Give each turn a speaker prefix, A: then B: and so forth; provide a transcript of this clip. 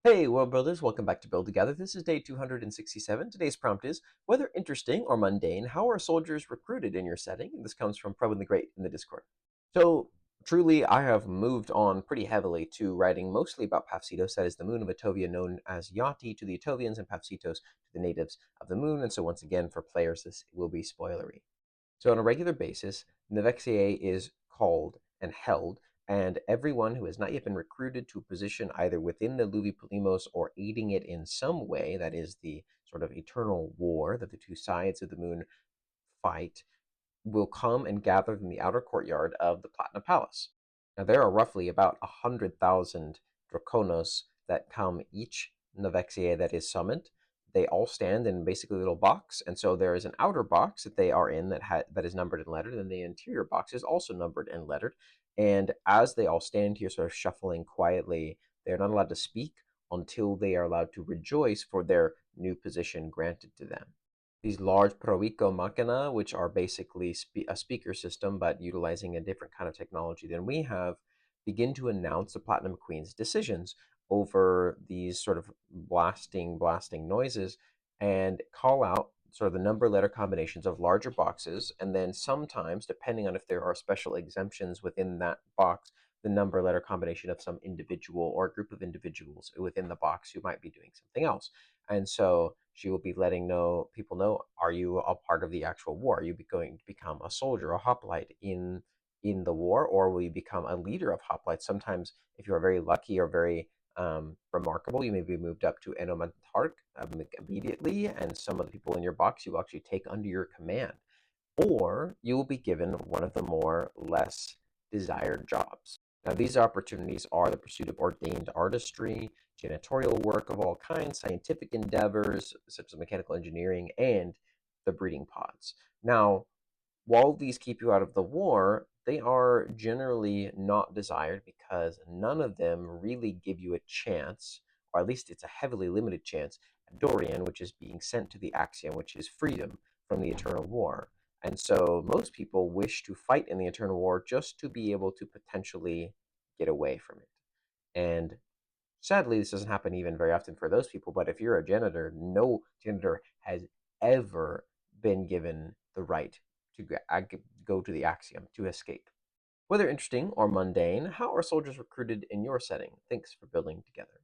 A: Hey, world builders, welcome back to Build Together. This is day 267. Today's prompt is, whether interesting or mundane, how are soldiers recruited in your setting? And this comes from Probin the Great in the Discord. So, truly, I have moved on pretty heavily to writing mostly about Pafsitos, that is the moon of Etovia, known as Yati to the Etovians and Pafsitos to the natives of the moon. And so, once again, for players, this will be spoilery. So on a regular basis, Navexei is called and held, and everyone who has not yet been recruited to a position either within the Luvi Polimos or aiding it in some way, that is the sort of eternal war that the two sides of the moon fight, will come and gather in the outer courtyard of the Platinum Palace. Now there are roughly about 100,000 Draconos that come each Navexia that is summoned. They all stand in basically a little box, and so there is an outer box that they are in that is numbered and lettered, and the interior box is also numbered and lettered. And as they all stand here, sort of shuffling quietly, they are not allowed to speak until they are allowed to rejoice for their new position granted to them. These large Proico Machina, which are basically a speaker system but utilizing a different kind of technology than we have, begin to announce the Platinum Queen's decisions over these sort of blasting noises and call out sort of the number letter combinations of larger boxes. And then sometimes, depending on if there are special exemptions within that box, the number letter combination of some individual or group of individuals within the box who might be doing something else. And so she will be letting people know, are you a part of the actual war? Are you going to become a soldier, a hoplite in the war, or will you become a leader of hoplites? Sometimes, if you are very lucky or very remarkable, you may be moved up to Enomantark immediately, and some of the people in your box you will actually take under your command. Or you will be given one of the more less desired jobs. Now, these opportunities are the pursuit of ordained artistry, janitorial work of all kinds, scientific endeavors such as mechanical engineering, and the breeding pods. Now, while these keep you out of the war, they are generally not desired because none of them really give you a chance, or at least it's a heavily limited chance, at Dorian, which is being sent to the Axiom, which is freedom from the Eternal War. And so most people wish to fight in the Eternal War just to be able to potentially get away from it. And sadly, this doesn't happen even very often for those people, but if you're a janitor, no janitor has ever been given the right to go to the Axiom to escape. Whether interesting or mundane, how are soldiers recruited in your setting? Thanks for building together.